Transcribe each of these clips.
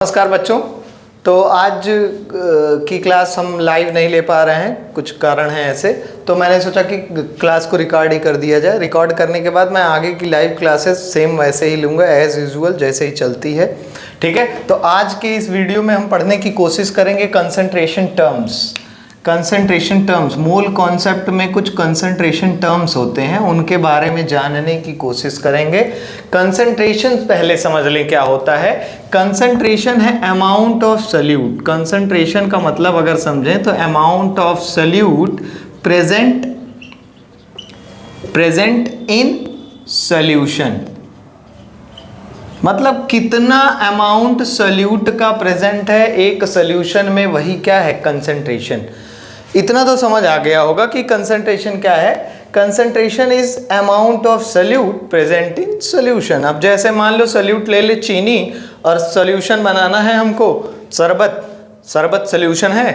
नमस्कार बच्चों। तो आज की क्लास हम लाइव नहीं ले पा रहे हैं, कुछ कारण हैं ऐसे। तो मैंने सोचा कि क्लास को रिकॉर्ड ही कर दिया जाए। रिकॉर्ड करने के बाद मैं आगे की लाइव क्लासेस सेम वैसे ही लूँगा एज़ यूजुअल जैसे ही चलती है। ठीक है, तो आज के इस वीडियो में हम पढ़ने की कोशिश करेंगे concentration terms. Concentration terms, mole concept में कुछ कंसंट्रेशन टर्म्स होते हैं, उनके बारे में जानने की कोशिश करेंगे। कंसंट्रेशन पहले समझ लें क्या होता है। कंसंट्रेशन है अमाउंट ऑफ सॉल्यूट। कंसंट्रेशन का मतलब अगर समझें तो amount of solute present in solution, मतलब कितना अमाउंट सॉल्यूट का प्रेजेंट है एक सॉल्यूशन में, वही क्या है कंसंट्रेशन। इतना तो समझ आ गया होगा कि कंसंट्रेशन क्या है। Concentration is amount of solute present in solution. अब जैसे मान लो सॉल्यूट ले ले चीनी, और सॉल्यूशन बनाना है हमको शरबत सॉल्यूशन है,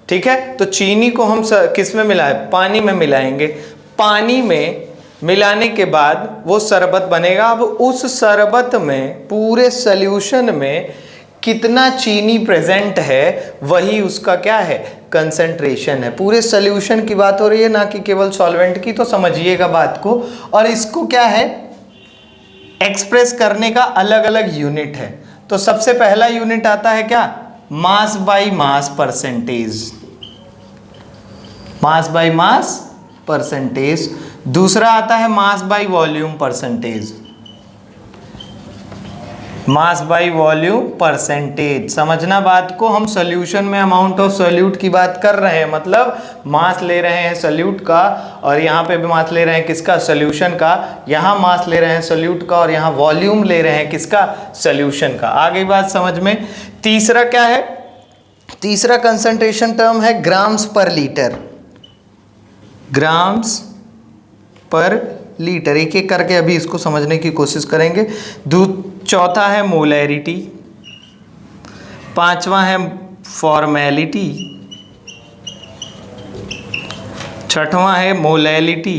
ठीक है। तो चीनी को हम किस में मिलाएं? पानी में मिलाएंगे। पानी में मिलाने के बाद वो शरबत बनेगा। अब उस शरबत में, पूरे सॉल्यूशन में कितना चीनी प्रेजेंट है, वही उसका क्या है कंसंट्रेशन है। पूरे सॉल्यूशन की बात हो रही है, ना कि केवल सॉल्वेंट की। तो समझिएगा बात को। और इसको क्या है एक्सप्रेस करने का अलग अलग यूनिट है। तो सबसे पहला यूनिट आता है क्या? Mass by mass percentage. Mass by mass percentage. दूसरा आता है mass by volume percentage. Mass by volume percentage. समझना बात को, हम सॉल्यूशन में अमाउंट ऑफ सॉल्यूट की बात कर रहे हैं, मतलब मास ले रहे हैं सॉल्यूट का, और यहाँ पे भी मास ले रहे हैं किसका? सॉल्यूशन का। यहाँ मास ले रहे हैं सॉल्यूट का, और यहाँ वॉल्यूम ले रहे हैं किसका? सॉल्यूशन का। आगे बात समझ में। तीसरा क्या है? तीसरा कंसंट्रेशन टर्म है ग्राम्स पर लीटर। ग्राम्स पर लीटर। एक एक करके अभी इसको समझने की कोशिश करेंगे। चौथा है मोलैरिटी। पांचवा है फॉर्मेलिटी। छठवां है मोलैलिटी।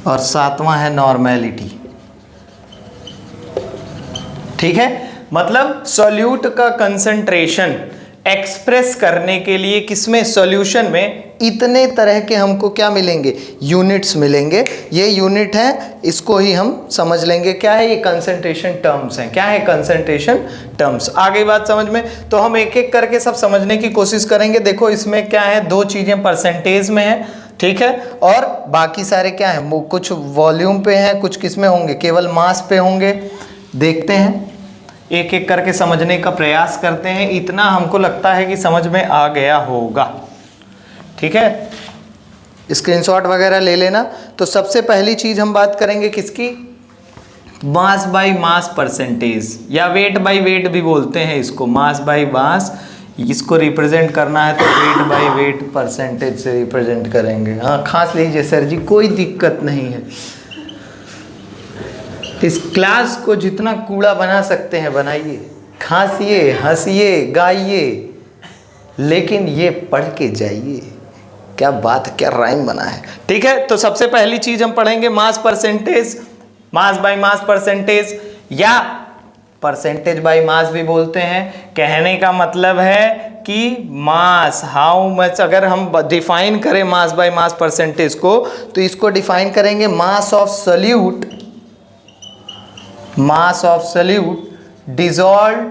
और सातवां है नॉर्मेलिटी। ठीक है, मतलब सॉल्यूट का कंसंट्रेशन एक्सप्रेस करने के लिए किसमें? सॉल्यूशन में इतने तरह के हमको क्या मिलेंगे? यूनिट्स मिलेंगे। ये यूनिट है, इसको ही हम समझ लेंगे क्या है। ये कंसंट्रेशन टर्म्स हैं। क्या है? Concentration terms. आगे बात समझ में। तो हम एक एक करके सब समझने की कोशिश करेंगे। देखो इसमें क्या है, दो चीजें परसेंटेज में है, ठीक है, और बाकी सारे क्या है, वो कुछ वॉल्यूम पे हैं, कुछ किस में होंगे, केवल मास पे होंगे। देखते हैं, एक एक करके समझने का प्रयास करते हैं। इतना हमको लगता है कि समझ में आ गया होगा, ठीक है। स्क्रीनशॉट वगैरह ले लेना। तो सबसे पहली चीज हम बात करेंगे किसकी? मास बाय मास परसेंटेज, या वेट बाय वेट भी बोलते हैं इसको। मास बाय मास, इसको रिप्रेजेंट करना है तो वेट बाय वेट परसेंटेज से रिप्रेजेंट करेंगे। हाँ, खास लीजिए सर जी, कोई दिक्कत नहीं है। इस क्लास को जितना कूड़ा बना सकते हैं बनाइए, खांसिए, हंसिए, गाइए, लेकिन ये पढ़ के जाइए। क्या बात, क्या राइम बना है। ठीक है, तो सबसे पहली चीज हम पढ़ेंगे mass percentage. Mass by mass percentage, या परसेंटेज बाय मास भी बोलते हैं। कहने का मतलब है कि मास, हाउ मच, अगर हम डिफाइन करें मास बाय मास परसेंटेज को, तो इसको डिफाइन करेंगे मास of solute, mass of solute dissolved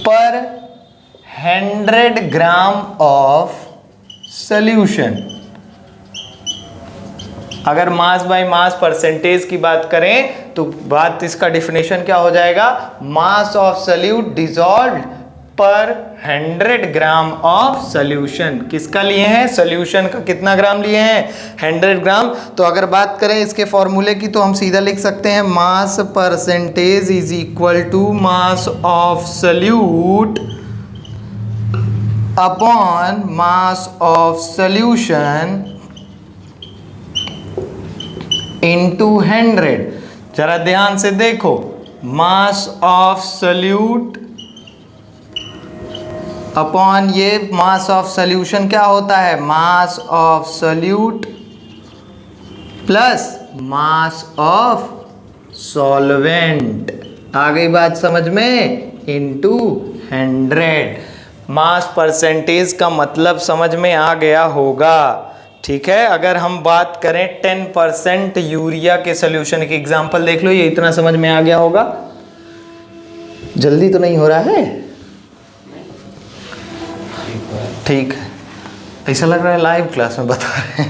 पर 100 ग्राम ऑफ सॉल्यूशन। अगर मास बाय मास परसेंटेज की बात करें तो बात इसका डिफिनेशन क्या हो जाएगा? मास ऑफ सॉल्यूट डिसॉल्व्ड पर 100 ग्राम ऑफ सॉल्यूशन। किसका लिए हैं? सॉल्यूशन का। कितना ग्राम लिए हैं? 100 ग्राम। तो अगर बात करें इसके फॉर्मूले की, तो हम सीधा लिख सकते हैं mass percentage is equal to mass of solute upon mass of solution into 100। जरा ध्यान से देखो, मास ऑफ सॉल्यूट अपॉन ये मास ऑफ सॉल्यूशन क्या होता है? Mass of solute plus mass of solvent, आ गई बात समझ में, इनटू 100। मास परसेंटेज का मतलब समझ में आ गया होगा, ठीक है। अगर हम बात करें 10% यूरिया के सोल्यूशन की एग्जांपल देख लो, ये इतना समझ में आ गया होगा। जल्दी तो नहीं हो रहा है, ठीक है, ऐसा लग रहा है लाइव क्लास में बता रहे हैं,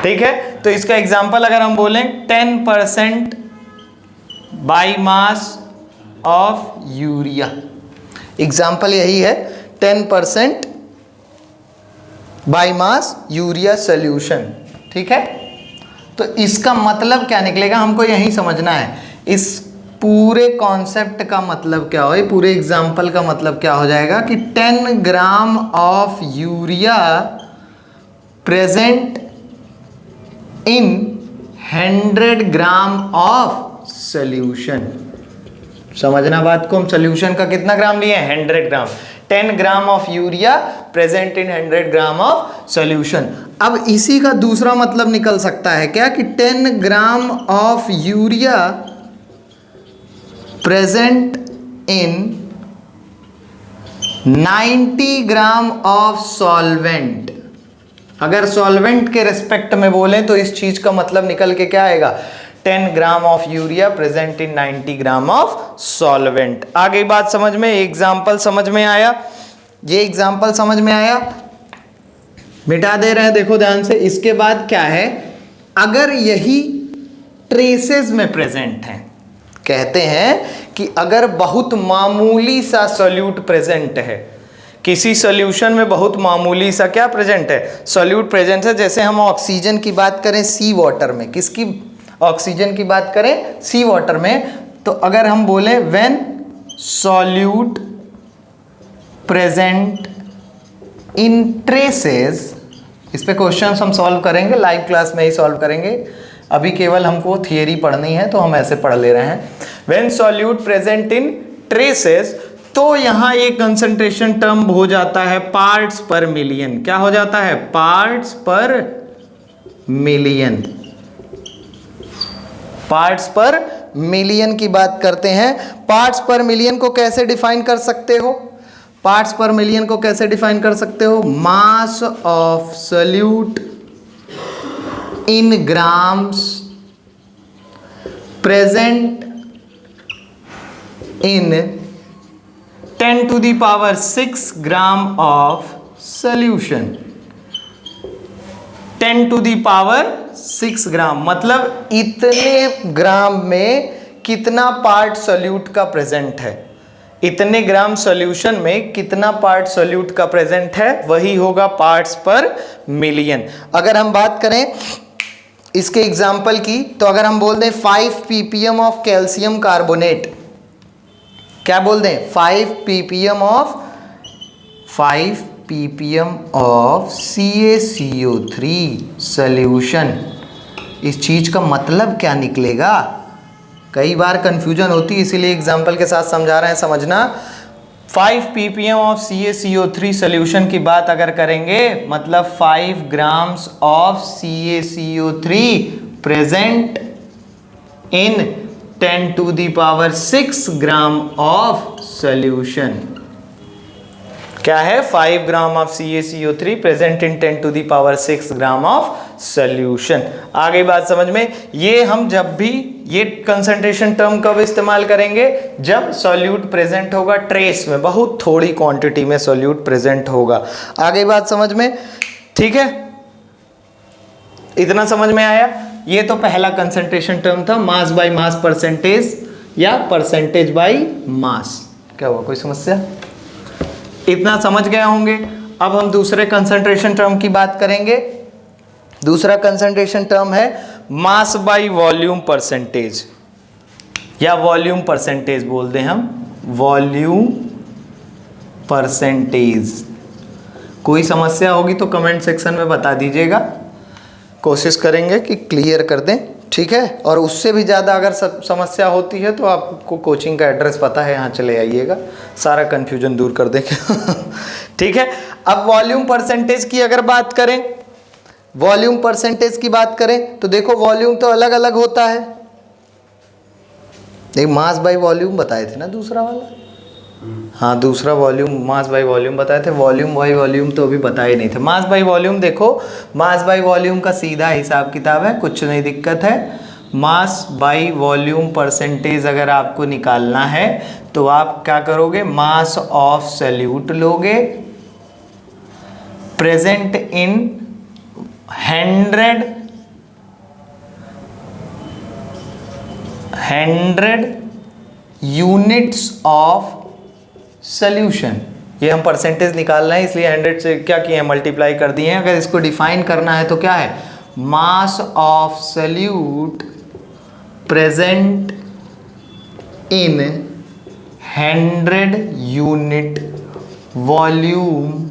ठीक है। तो इसका एग्जांपल अगर हम बोलें 10% by mass of urea, example यही है 10% बाई मास यूरिया सोल्यूशन, ठीक है। तो इसका मतलब क्या निकलेगा हमको यही समझना है, इस पूरे कॉन्सेप्ट का मतलब क्या हो, पूरे एग्जाम्पल का मतलब क्या हो जाएगा कि 10 gram of urea present in 100 gram of solution. समझना बात को, हम सोल्यूशन का कितना ग्राम लिए हैं, 100 ग्राम। 10 gram of urea present in 100 gram of solution. अब इसी का दूसरा मतलब निकल सकता है क्या कि 10 gram of urea present in 90 gram of solvent. अगर सॉल्वेंट के रिस्पेक्ट में बोलें तो इस चीज का मतलब निकल के क्या आएगा, 10 gram of urea present in 90 gram of solvent. आ गई बात समझ में, एग्जाम्पल समझ में आया, ये एग्जाम्पल समझ में आया, मिटा दे रहे हैं, देखो ध्यान से। इसके बाद क्या है, अगर यही ट्रेसेस में प्रेजेंट हैं, कहते हैं कि अगर बहुत मामूली सा सॉल्यूट प्रेजेंट है, किसी सॉल्यूशन में बहुत मामूली सा क्या प्रेजेंट है, सॉल्यूट प्रेजेंट है। जैसे हम ऑक्सीजन की बात करें सी वाटर में, किसकी, ऑक्सीजन की बात करें सी वाटर में, तो अगर हम बोले when solute present in traces, इस पे क्वेश्चन हम सॉल्व करेंगे, लाइव क्लास में ही सॉल्व करेंगे, अभी केवल हमको थियरी पढ़नी है तो हम ऐसे पढ़ ले रहे हैं। When solute present in traces, तो यहाँ ये कंसंट्रेशन टर्म हो जाता है पार्ट्स पर मिलियन। क्या हो जाता है, पार्ट्स पर मिलियन। पार्ट्स पर मिलियन की बात करते हैं। पार्ट्स पर मिलियन को कैसे डिफाइन कर सकते हो, पार्ट्स पर मिलियन को कैसे डिफाइन कर सकते हो, मास of solute in grams present in 10 to the power 6 gram of solution. 10 to the power 6 ग्राम मतलब इतने ग्राम में कितना पार्ट सॉल्यूट का प्रेजेंट है, इतने ग्राम सॉल्यूशन में कितना पार्ट सॉल्यूट का प्रेजेंट है, वही होगा पार्ट्स पर मिलियन। अगर हम बात करें इसके एग्जाम्पल की, तो अगर हम बोल दें 5 ppm ऑफ कैल्शियम कार्बोनेट, क्या बोल दें 5 ppm ऑफ CaCO3 सॉल्यूशन, इस चीज का मतलब क्या निकलेगा, कई बार कंफ्यूजन होती है इसीलिए एग्जाम्पल के साथ समझा रहे हैं, समझना। 5 ppm ऑफ CaCO3 सॉल्यूशन की बात अगर करेंगे मतलब 5 grams of CaCO3 present in 10 to the power 6 gram of solution. क्या है, 5 gram of CaCO3 present in 10 to the power 6 gram of solution. आ गई बात समझ में। ये हम जब भी ये कंसंट्रेशन टर्म कब इस्तेमाल करेंगे, जब सॉल्यूट प्रेजेंट होगा ट्रेस में, बहुत थोड़ी क्वांटिटी में सॉल्यूट प्रेजेंट होगा। आ गई बात समझ में, ठीक है, इतना समझ में आया। ये तो पहला कंसंट्रेशन टर्म था, मास बाय मास परसेंटेज या परसेंटेज बाय मास। क्या हुआ, कोई समस्या, इतना समझ गए होंगे। अब हम दूसरे कंसंट्रेशन टर्म की बात करेंगे। दूसरा कंसंट्रेशन टर्म है मास बाय वॉल्यूम परसेंटेज, या वॉल्यूम परसेंटेज बोल दें हम, वॉल्यूम परसेंटेज। कोई समस्या होगी तो कमेंट सेक्शन में बता दीजिएगा, कोशिश करेंगे कि क्लियर कर दें, ठीक है। और उससे भी ज़्यादा अगर समस्या होती है तो आपको कोचिंग का एड्रेस पता है, यहाँ चले आइएगा, सारा कन्फ्यूजन दूर कर देंगे ठीक है। अब वॉल्यूम परसेंटेज की अगर बात करें, वॉल्यूम परसेंटेज की बात करें तो देखो वॉल्यूम तो अलग अलग होता है, एक मास बाई वॉल्यूम बताए थे ना दूसरा वाला, हाँ दूसरा वॉल्यूम मास बाई वॉल्यूम बताए थे, वॉल्यूम बाई वॉल्यूम तो अभी बताए नहीं थे। मास बाई वॉल्यूम देखो, मास बाई वॉल्यूम का सीधा हिसाब किताब है, कुछ नहीं दिक्कत है। मास बाई वॉल्यूम परसेंटेज अगर आपको निकालना है तो आप क्या करोगे, मास ऑफ सॉल्यूट लोगे present in 100 units of solution. ये हम परसेंटेज निकालना है इसलिए 100 से क्या किए हैं, मल्टीप्लाई कर दिए हैं। अगर इसको डिफाइन करना है तो क्या है, mass of solute present in 100 unit volume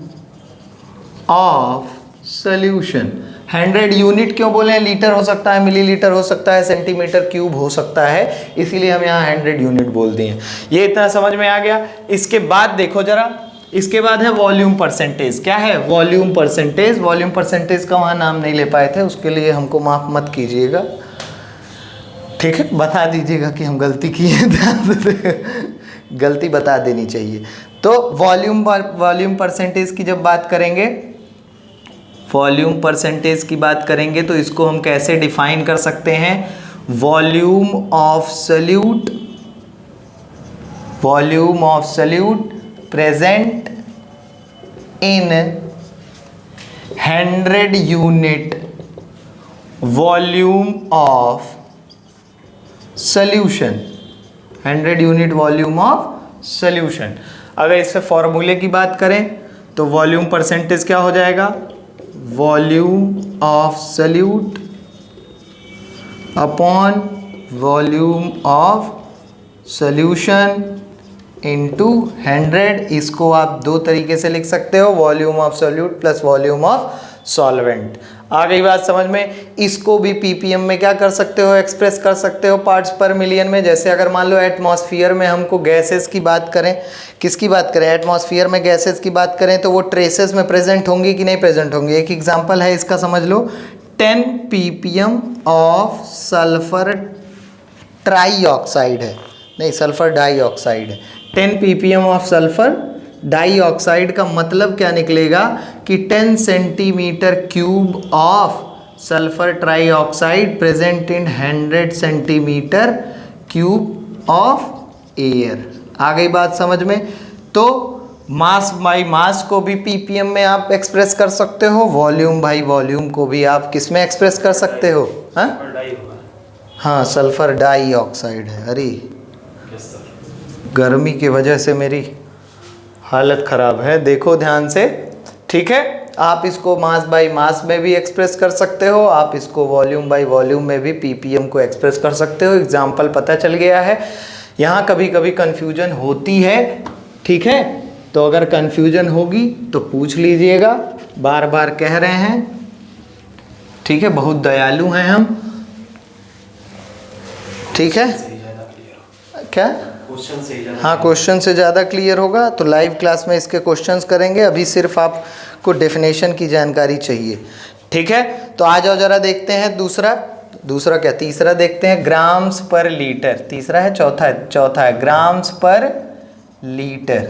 of solution. 100 unit क्यों बोले हैं, लीटर हो सकता है, मिलीलीटर हो सकता है, सेंटीमीटर क्यूब हो सकता है, इसीलिए हम यहाँ 100 यूनिट बोल दिए हैं। ये इतना समझ में आ गया। इसके बाद देखो जरा, इसके बाद है वॉल्यूम परसेंटेज। क्या है वॉल्यूम परसेंटेज, वॉल्यूम परसेंटेज का वहाँ नाम नहीं ले पाए थे, उसके लिए हमको माफ मत कीजिएगा, ठीक है, बता दीजिएगा कि हम गलती किए, गलती बता देनी चाहिए। तो वॉल्यूम परसेंटेज की जब बात करेंगे, वॉल्यूम परसेंटेज की बात करेंगे तो इसको हम कैसे डिफाइन कर सकते हैं, volume of solute, volume of solute present in 100 unit volume of solution, 100 unit volume of solution. अगर इससे फॉर्मूले की बात करें तो वॉल्यूम परसेंटेज क्या हो जाएगा, volume of solute upon volume of solution into 100। इसको आप दो तरीके से लिख सकते हो, volume of solute plus volume of solvent. आ गई बात समझ में। इसको भी पीपीएम में क्या कर सकते हो, एक्सप्रेस कर सकते हो पार्ट्स पर मिलियन में। जैसे अगर मान लो एटमॉस्फेयर में हमको गैसेस की बात करें, किसकी बात करें, एटमॉस्फेयर में गैसेस की बात करें तो वो ट्रेसेस में प्रेजेंट होंगी कि नहीं प्रेजेंट होंगी। एक एग्जांपल है इसका समझ लो, 10 ppm ऑफ सल्फर ट्राईऑक्साइड है, नहीं सल्फर डाइऑक्साइड है, 10 ppm ऑफ सल्फर डाइऑक्साइड का मतलब क्या निकलेगा कि 10 centimetre cube of sulphur trioxide present in 100 centimetre cube of air. आ गई बात समझ में। तो मास बाई मास को भी पीपीएम में आप एक्सप्रेस कर सकते हो, वॉल्यूम बाई वॉल्यूम को भी आप किस में एक्सप्रेस कर सकते हो, हाँ सल्फर डाइऑक्साइड है। अरे गर्मी की वजह से मेरी हालत ख़राब है, देखो ध्यान से, ठीक है। आप इसको मास बाई मास में भी एक्सप्रेस कर सकते हो, आप इसको वॉल्यूम बाई वॉल्यूम में भी पीपीएम को एक्सप्रेस कर सकते हो। एग्जाम्पल पता चल गया है। यहाँ कभी कभी कन्फ्यूजन होती है, ठीक है, तो अगर कन्फ्यूजन होगी तो पूछ लीजिएगा, बार बार कह रहे हैं, ठीक है, बहुत दयालु हैं हम, ठीक है। क्या हाँ, क्वेश्चन से ज़्यादा क्लियर होगा तो लाइव क्लास में इसके क्वेश्चंस करेंगे, अभी सिर्फ आपको डेफिनेशन की जानकारी चाहिए, ठीक है। तो आ जाओ जरा देखते हैं दूसरा क्या, तीसरा देखते हैं, ग्राम्स पर लीटर। तीसरा है, चौथा है ग्राम्स पर लीटर।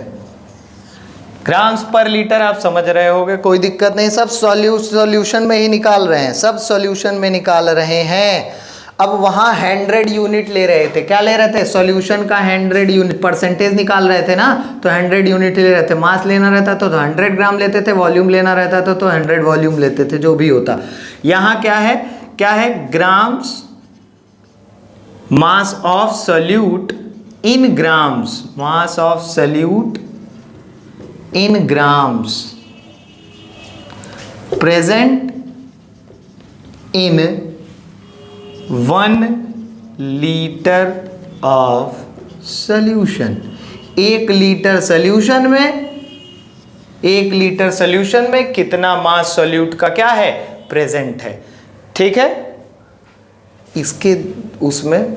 ग्राम्स पर लीटर आप समझ रहे होगे, कोई दिक्कत नहीं, सब सॉल्यूशन में ही निकाल रहे हैं, सब सॉल्यूशन में निकाल रहे हैं। अब वहाँ 100 यूनिट ले रहे थे, क्या ले रहे थे, सॉल्यूशन का 100 यूनिट परसेंटेज निकाल रहे थे ना, तो 100 यूनिट ले रहे थे। मास लेना रहता तो 100 ग्राम लेते थे, वॉल्यूम लेना रहता था तो 100 वॉल्यूम लेते थे, जो भी होता। यहाँ क्या है grams, mass of solute in grams, mass of solute in grams present in 1 litre of solution. 1 litre solution में कितना मास सॉल्यूट का क्या है, प्रेजेंट है, ठीक है। इसके उसमें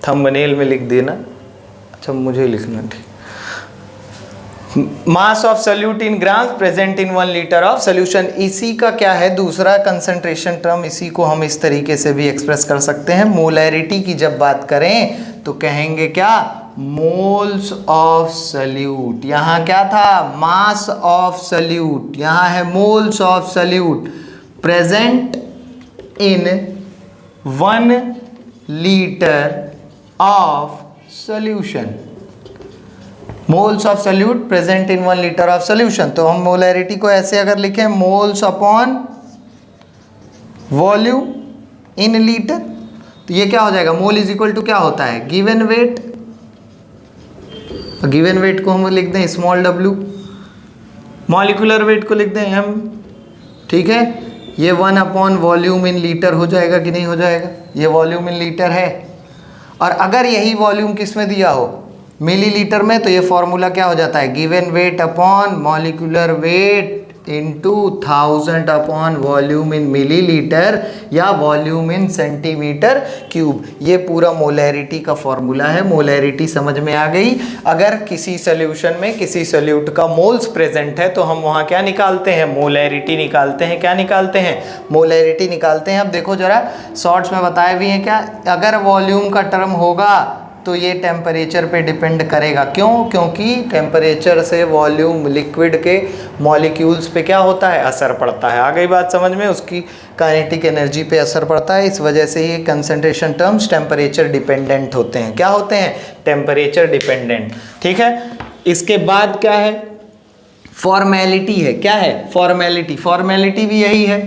थंबनेल में लिख देना, अच्छा मुझे लिखना, ठीक, mass of solute in gram present in 1 litre of solution. इसी का क्या है दूसरा कंसंट्रेशन टर्म, इसी को हम इस तरीके से भी एक्सप्रेस कर सकते हैं। मोलैरिटी की जब बात करें तो कहेंगे क्या, मोल्स ऑफ सोल्यूट। यहाँ क्या था, मास ऑफ सोल्यूट, यहाँ है moles of solute present in 1 litre of solution. Moles of solute present in 1 litre of solution. तो हम मोलैरिटी को ऐसे अगर लिखें, moles upon volume in litre, तो ये क्या हो जाएगा, मोल इज इक्वल टू क्या होता है, गिवन वेट। गिवन वेट को हम लिख दें स्मॉल w, मॉलिक्यूलर वेट को लिख दें m। ठीक है, ये 1 अपॉन वॉल्यूम इन लीटर हो जाएगा कि नहीं हो जाएगा, ये वॉल्यूम इन लीटर है। और अगर यही वॉल्यूम किस में दिया हो, मिलीलीटर में, तो ये फॉर्मूला क्या हो जाता है, given weight upon molecular weight into 1000 upon volume in millilitre या वॉल्यूम इन सेंटीमीटर क्यूब। ये पूरा मोलैरिटी का फॉर्मूला है। मोलैरिटी समझ में आ गई। अगर किसी सोल्यूशन में किसी सोल्यूट का मोल्स प्रेजेंट है तो हम वहाँ क्या निकालते हैं, मोलैरिटी निकालते हैं। क्या निकालते हैं, मोलैरिटी निकालते हैं। अब देखो जरा, शॉर्ट्स में बताए भी हैं क्या, अगर वॉल्यूम का टर्म होगा तो ये टेम्परेचर पे डिपेंड करेगा। क्यों, क्योंकि टेम्परेचर से वॉल्यूम लिक्विड के मॉलिक्यूल्स पे क्या होता है, असर पड़ता है। आ गई बात समझ में, उसकी काइनेटिक एनर्जी पे असर पड़ता है। इस वजह से ये कंसंट्रेशन टर्म्स टेम्परेचर डिपेंडेंट होते हैं। क्या होते हैं, टेम्परेचर डिपेंडेंट। ठीक है, इसके बाद क्या है, फॉर्मेलिटी है। क्या है, फॉर्मेलिटी। फॉर्मेलिटी भी यही है।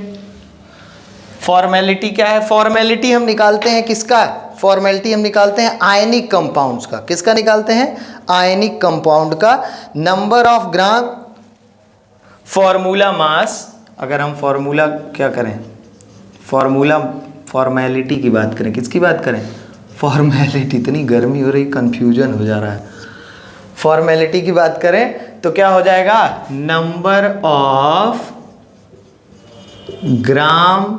फॉर्मेलिटी क्या है, फॉर्मेलिटी हम निकालते हैं किसका, फॉर्मेलिटी हम निकालते हैं आयनिक कंपाउंड्स का। किसका निकालते हैं, आयनिक कंपाउंड का। Number of gram, formula mass. अगर हम फॉर्मूला क्या करें, फॉर्मूला फॉर्मेलिटी की बात करें, किसकी बात करें, फॉर्मेलिटी। इतनी गर्मी हो रही, कंफ्यूजन हो जा रहा है। फॉर्मेलिटी की बात करें तो क्या हो जाएगा, number of gram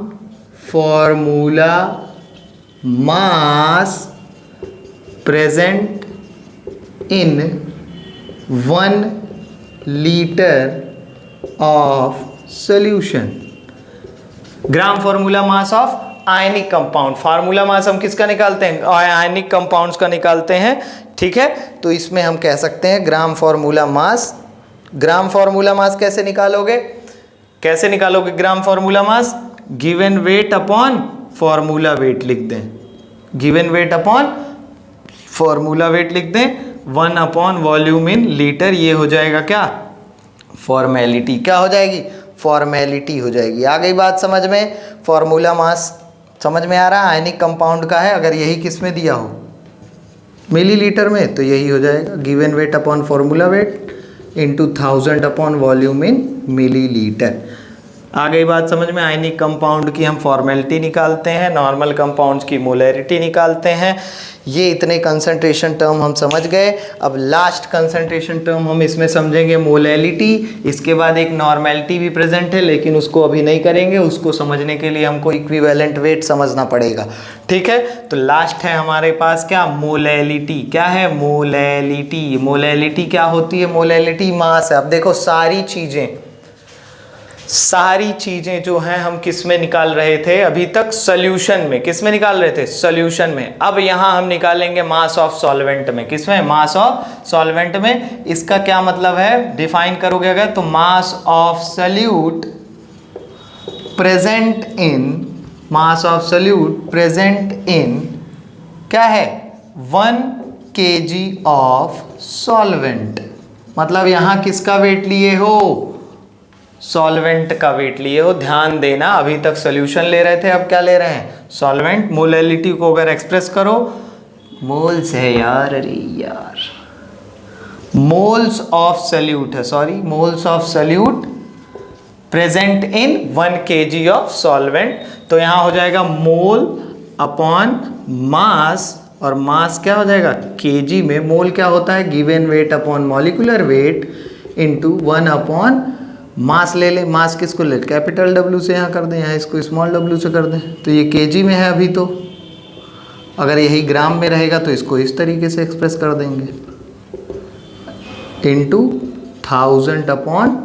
formula mass present in 1 litre of solution. Gram formula mass of ionic compound. Formula mass हम किसका निकालते हैं, आयनिक कंपाउंड्स का निकालते हैं। ठीक है, तो इसमें हम कह सकते हैं gram formula mass. Gram formula mass कैसे निकालोगे, कैसे निकालोगे gram formula mass, given weight upon formula wait लिख दें। Given weight upon formula wait लिख दें, 1 अपॉन वॉल्यूम इन लीटर। ये हो जाएगा क्या, फॉर्मेलिटी। क्या हो जाएगी, फॉर्मेलिटी हो जाएगी। आ गई बात समझ में। फॉर्मूला मास समझ में आ रहा है, आयनिक कंपाउंड का है। अगर यही किस में दिया हो, मिलीलीटर में, तो यही हो जाएगा given weight upon formula weight into 1000 upon volume in millilitre. आ गई बात समझ में। आयनिक कंपाउंड की हम फॉर्मेलिटी निकालते हैं, नॉर्मल कंपाउंड्स की मोलैरिटी निकालते हैं। ये इतने कंसंट्रेशन टर्म हम समझ गए। अब लास्ट कंसंट्रेशन टर्म हम इसमें समझेंगे मोलैलिटी। इसके बाद एक नॉर्मेलिटी भी प्रेजेंट है, लेकिन उसको अभी नहीं करेंगे। उसको समझने के लिए हमको इक्विवेलेंट वेट समझना पड़ेगा। ठीक है, तो लास्ट है हमारे पास क्या, मोलैलिटी। क्या है, मोलैलिटी। मोलैलिटी क्या होती है, मोलैलिटी मास है। अब देखो सारी चीजें जो हैं हम किस में निकाल रहे थे अभी तक, सॉल्यूशन में। किस में निकाल रहे थे, सॉल्यूशन में। अब यहां हम निकालेंगे मास ऑफ सॉल्वेंट में। किस में, मास ऑफ सॉल्वेंट में। इसका क्या मतलब है, डिफाइन करोगे अगर तो, mass of solute present in, mass of solute present in क्या है, 1 kg ऑफ सॉल्वेंट। मतलब यहां किसका वेट लिए हो, सॉल्वेंट का वेट लिए हो। ध्यान देना, अभी तक सॉल्यूशन ले रहे थे, अब क्या ले रहे हैं, सॉल्वेंट। मोलैलिटी को अगर एक्सप्रेस करो, मोल्स है यार, अरे यार, मोल्स ऑफ सोल्यूट है, sorry, moles of solute present in 1 kg of solvent. तो यहां हो जाएगा मोल अपॉन मास, और मास क्या हो जाएगा, kg में। मोल क्या होता है, given weight upon molecular weight into 1 upon mass. ले ले, मास किसको ले, कैपिटल W से यहाँ कर दें, यहाँ इसको स्मॉल w से कर दें। तो ये kg में है अभी, तो अगर यही ग्राम में रहेगा तो इसको इस तरीके से एक्सप्रेस कर देंगे, इंटू 1000 अपॉन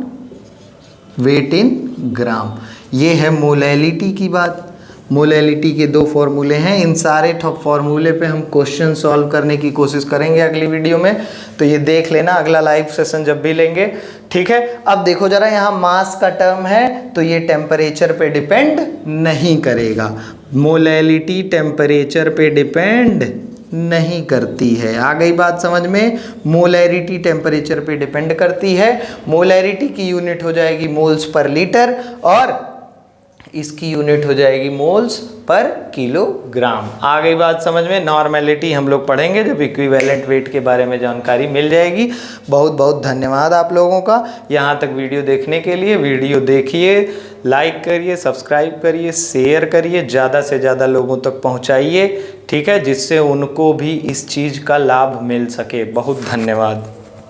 वेट इन ग्राम। ये है मोलैलिटी की बात। मोलैलिटी के दो फॉर्मूले हैं, इन सारे फॉर्मूले पे हम क्वेश्चन सॉल्व करने की कोशिश करेंगे अगली वीडियो में, तो ये देख लेना अगला लाइव सेशन जब भी लेंगे, ठीक है। अब देखो जरा, यहाँ मास का टर्म है तो ये टेम्परेचर पे डिपेंड नहीं करेगा, मोलैलिटी टेम्परेचर पे डिपेंड नहीं करती है। आ गई बात समझ में? मोलैरिटी टेम्परेचर पे डिपेंड करती है। मोलैरिटी की यूनिट हो जाएगी मोल्स पर लीटर और इसकी यूनिट हो जाएगी मोल्स पर किलोग्राम। आ गई बात समझ में? नॉर्मेलिटी हम लोग पढ़ेंगे जब इक्विवेलेंट वेट के बारे में जानकारी मिल जाएगी। बहुत बहुत धन्यवाद आप लोगों का यहाँ तक वीडियो देखने के लिए। वीडियो देखिए, लाइक करिए, सब्सक्राइब करिए, शेयर करिए, ज़्यादा से ज़्यादा लोगों तक पहुँचाइए, ठीक है, जिससे उनको भी इस चीज़ का लाभ मिल सके। बहुत धन्यवाद।